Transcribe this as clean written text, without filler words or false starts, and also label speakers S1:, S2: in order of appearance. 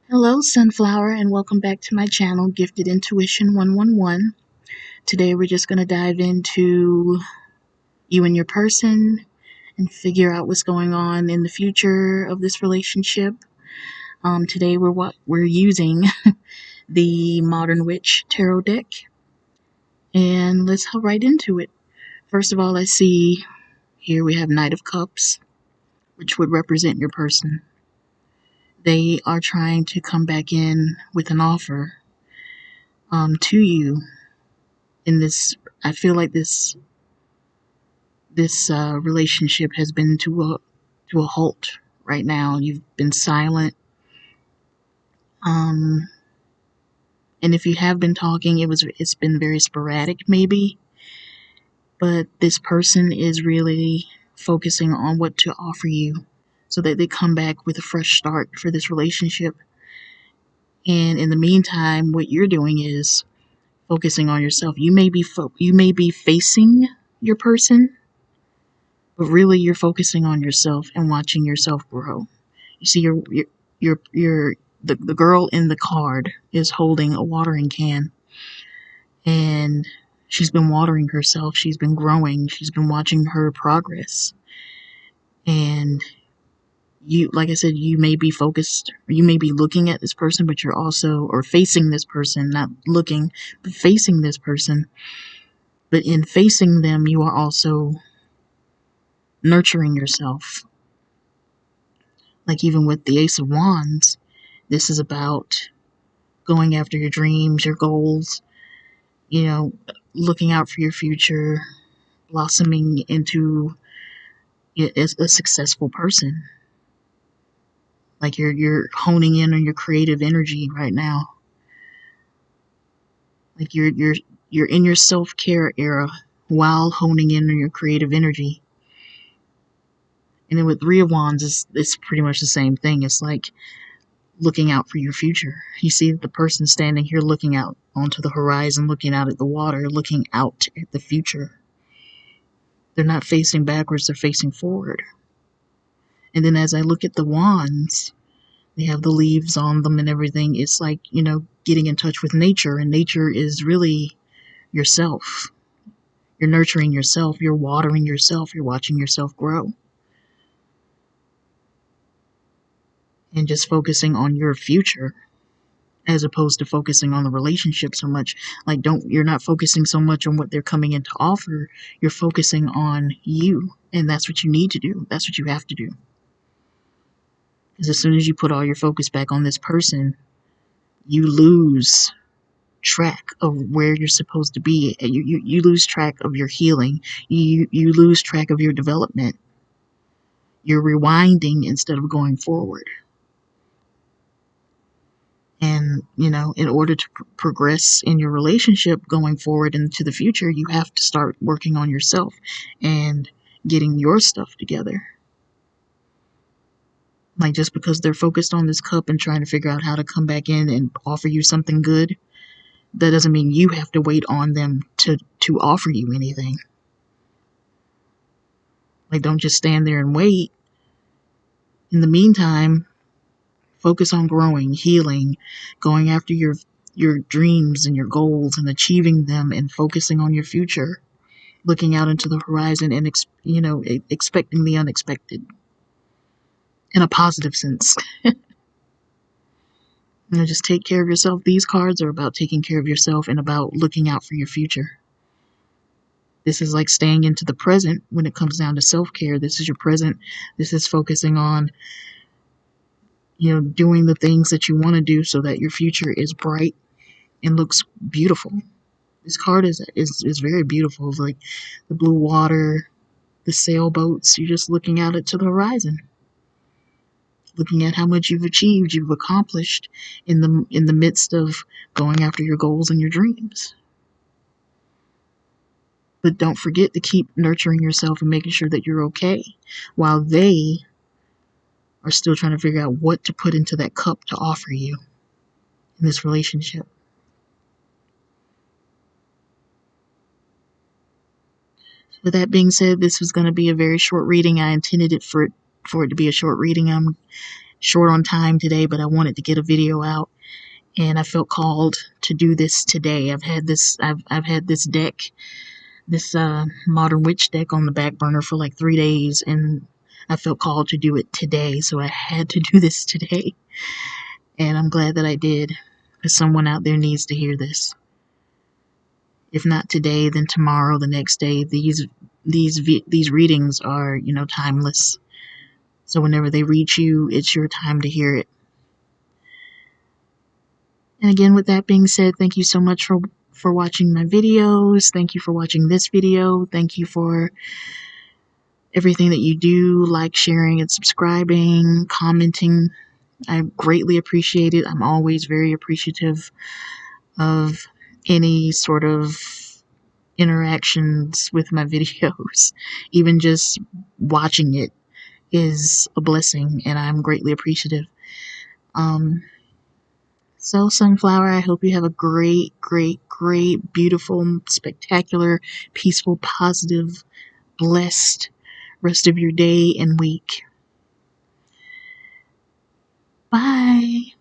S1: Hello, Sunflower, and welcome back to my channel, Gifted Intuition 111. Today, we're just going to dive into you and your person and figure out what's going on in the future of this relationship. Today, we're using the Modern Witch Tarot deck, and let's hop right into it. First of all, I see here we have Knight of Cups, which would represent your person. They are trying to come back in with an offer to you in this. I feel like this relationship has been to a halt right now. You've been silent, um, and if you have been talking, it's been very sporadic, maybe. But this person is really focusing on what to offer you, so that they come back with a fresh start for this relationship. And in the meantime, what you're doing is focusing on yourself. You may be facing your person, but really you're focusing on yourself and watching yourself grow. You see, the girl in the card is holding a watering can, and she's been watering herself. She's been growing. She's been watching her progress. And you, like I said, you may be focused, you may be looking at this person, but you're also, or facing this person, not looking, but facing this person. But in facing them, you are also nurturing yourself. Like even with the Ace of Wands, this is about going after your dreams, your goals, you know, looking out for your future, blossoming into a successful person. Like you're honing in on your creative energy right now. Like you're in your self-care era while honing in on your creative energy. And then with Three of Wands, it's pretty much the same thing. It's like looking out for your future. You see the person standing here looking out onto the horizon, looking out at the water, looking out at the future. They're not facing backwards, they're facing forward. And then as I look at the wands, they have the leaves on them and everything. It's like, getting in touch with nature, and nature is really yourself. You're nurturing yourself, you're watering yourself, you're watching yourself grow. And just focusing on your future as opposed to focusing on the relationship so much. Like you're not focusing so much on what they're coming in to offer, you're focusing on you. And that's what you need to do. That's what you have to do. Because as soon as you put all your focus back on this person, you lose track of where you're supposed to be. You lose track of your healing. You lose track of your development. You're rewinding instead of going forward. And, in order to progress in your relationship going forward into the future, you have to start working on yourself and getting your stuff together. Like, just because they're focused on this cup and trying to figure out how to come back in and offer you something good, that doesn't mean you have to wait on them to offer you anything. Like, don't just stand there and wait. In the meantime, focus on growing, healing, going after your dreams and your goals and achieving them, and focusing on your future, looking out into the horizon and expecting the unexpected in a positive sense. Just take care of yourself. These cards are about taking care of yourself and about looking out for your future. This is like staying into the present when it comes down to self-care. This is your present. This is focusing on doing the things that you want to do so that your future is bright and looks beautiful. This card is very beautiful. It's like the blue water, the sailboats. You're just looking out into the horizon, looking at how much you've achieved, you've accomplished in the midst of going after your goals and your dreams. But don't forget to keep nurturing yourself and making sure that you're okay, while they are still trying to figure out what to put into that cup to offer you in this relationship. With that being said, this was going to be a very short reading. I intended it for it to be a short reading. short on time today, but I wanted to get a video out, and I felt called to do this today. I've had this deck, this Modern Witch deck on the back burner for like 3 days, and I felt called to do it today, so I had to do this today. And I'm glad that I did, because someone out there needs to hear this. If not today, then tomorrow, the next day. These readings are, timeless. So whenever they reach you, it's your time to hear it. And again, with that being said, thank you so much for watching my videos. Thank you for watching this video. Thank you for everything that you do, like, sharing, and subscribing, commenting. I greatly appreciate it. I'm always very appreciative of any sort of interactions with my videos. Even just watching it is a blessing, and I'm greatly appreciative. So, Sunflower, I hope you have a great, great, great, beautiful, spectacular, peaceful, positive, blessed rest of your day and week. Bye.